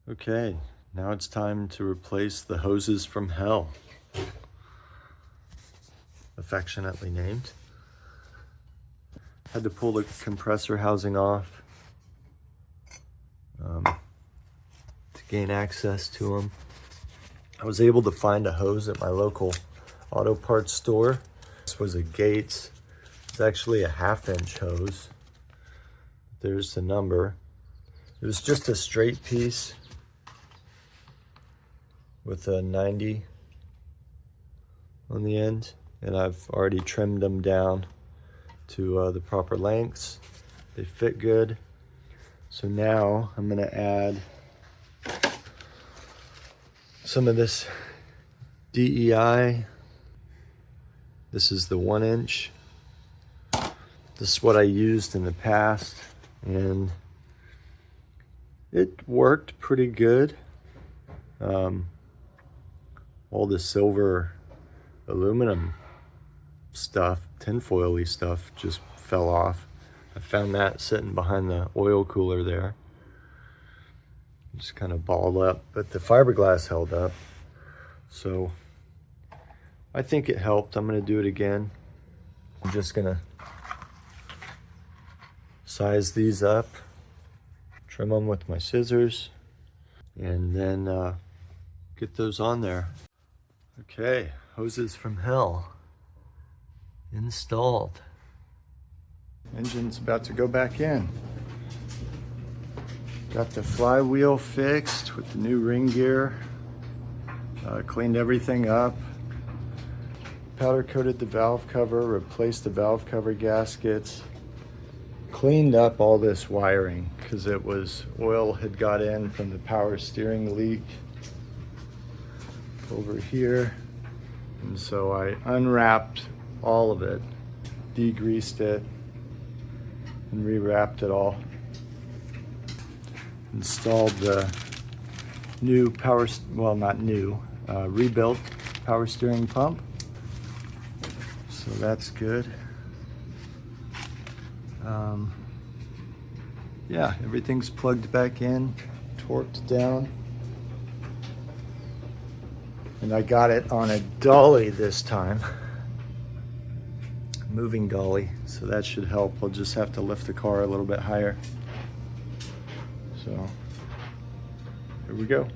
Okay, now it's time to replace the hoses from hell, affectionately named. Had to pull the compressor housing off to gain access to them. I was able to find a hose at my local auto parts store. This was a Gates. It's actually a 1/2-inch hose. There's the number. It was just a straight piece with a 90 on the end, and I've already trimmed them down to the proper lengths. They fit good. So now I'm gonna add some of this DEI. This is the 1-inch. This is what I used in the past, and it worked pretty good. All the silver aluminum stuff, tinfoil-y stuff, just fell off. I found that sitting behind the oil cooler there. Just kind of balled up, but the fiberglass held up. So I think it helped. I'm gonna do it again. I'm just gonna size these up, trim them with my scissors, and then get those on there. Okay, hoses from hell installed. Engine's about to go back in. Got the flywheel fixed with the new ring gear. Cleaned everything up. Powder coated the valve cover, replaced the valve cover gaskets. Cleaned up all this wiring because it was oil had got in from the power steering leak over here. And so I unwrapped all of it, degreased it, and rewrapped it all. Installed the new power, well, not new, rebuilt power steering pump. So that's good. Yeah, everything's plugged back in, torqued down. And I got it on a dolly this time. Moving dolly, so that should help. I'll just have to lift the car a little bit higher. So, here we go.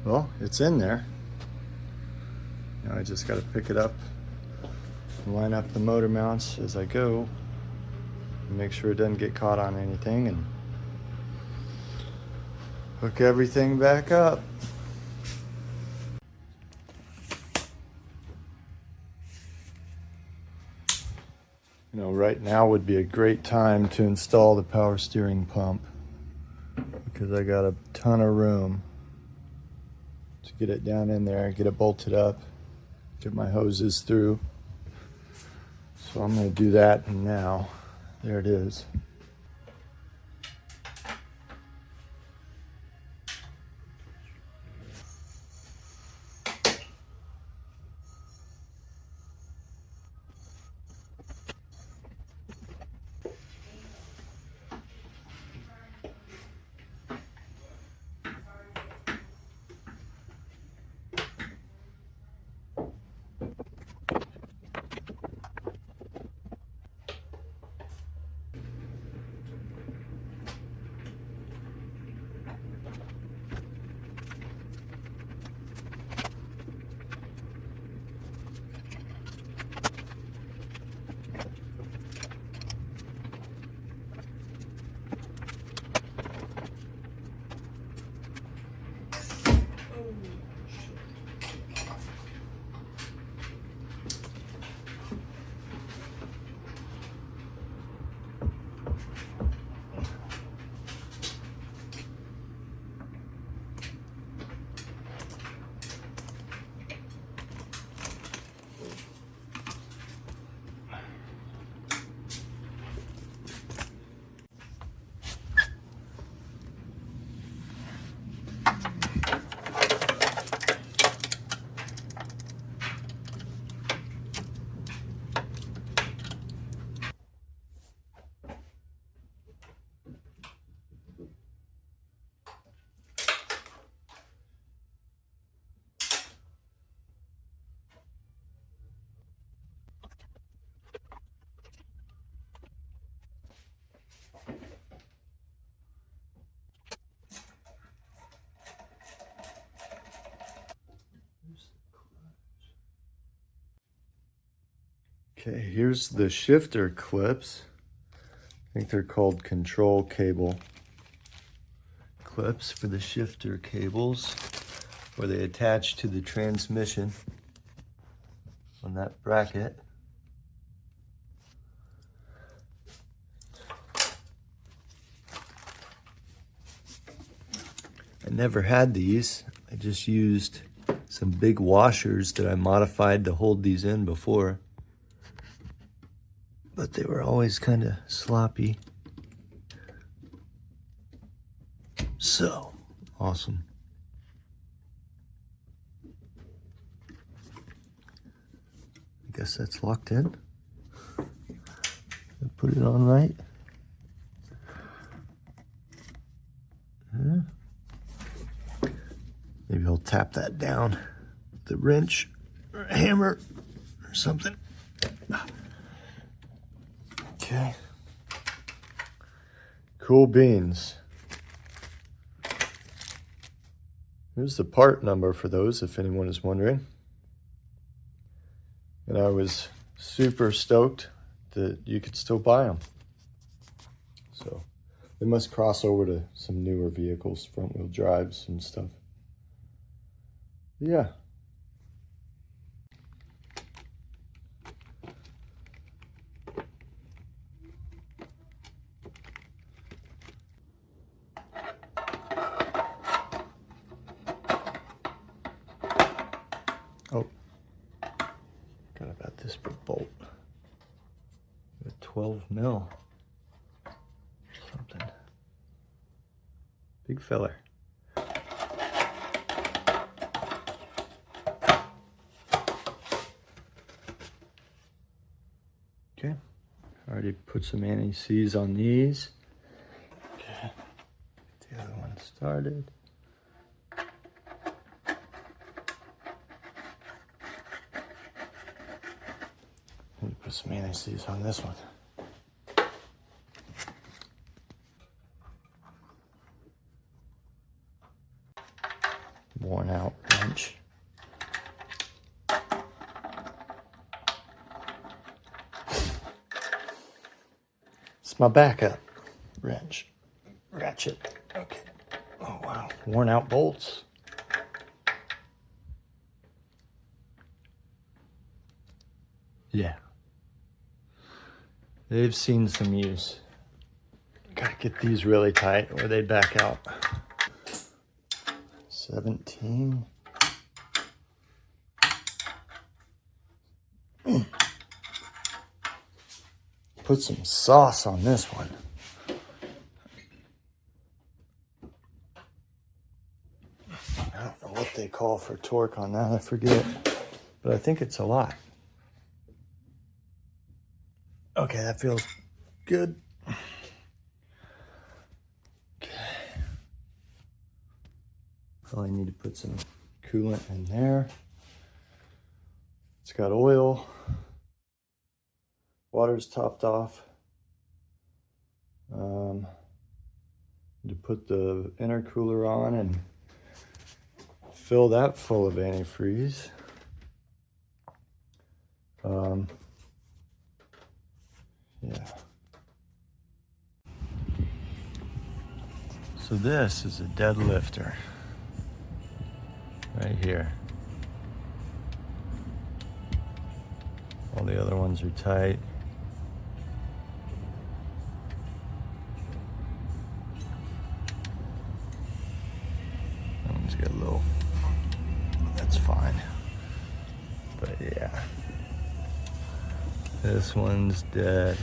Well, it's in there. Now I just got to pick it up and line up the motor mounts as I go and make sure it doesn't get caught on anything and hook everything back up. You know, right now would be a great time to install the power steering pump because I got a ton of room to get it down in there, get it bolted up, get my hoses through. So I'm going to do that now. There it is. Okay, here's the shifter clips. I think they're called control cable clips for the shifter cables, where they attach to the transmission on that bracket. I never had these. I just used some big washers that I modified to hold these in before, but they were always kind of sloppy. So awesome. I guess that's locked in. Put it on right. Yeah. Maybe I'll tap that down with a wrench or a hammer or something. Okay. Cool beans. Here's the part number for those, if anyone is wondering. And I was super stoked that you could still buy them. So they must cross over to some newer vehicles, front wheel drives and stuff. Yeah. Oh, forgot about this big bolt. A 12 mil. Something. Big feller. Okay, already put some anti-seize on these. Okay, get the other one started. Let me put some anti-seize on this one. worn out wrench. It's my backup wrench. Ratchet. Okay. Oh wow. Worn out bolts. Yeah. They've seen some use. Gotta get these really tight or they back out. 17. Put some sauce on this one. I don't know what they call for torque on that, I forget. But I think it's a lot. Okay, that feels good. Okay. Probably need to put some coolant in there. It's got oil. Water's topped off. To put the intercooler on and fill that full of antifreeze. Yeah. So this is a dead lifter right here. All the other ones are tight. That one's got a little, that's fine. But yeah, this one's dead.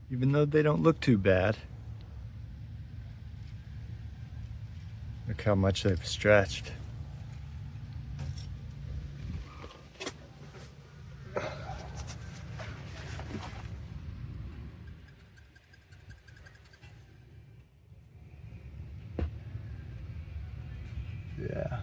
Even though they don't look too bad. Look how much they've stretched. Yeah.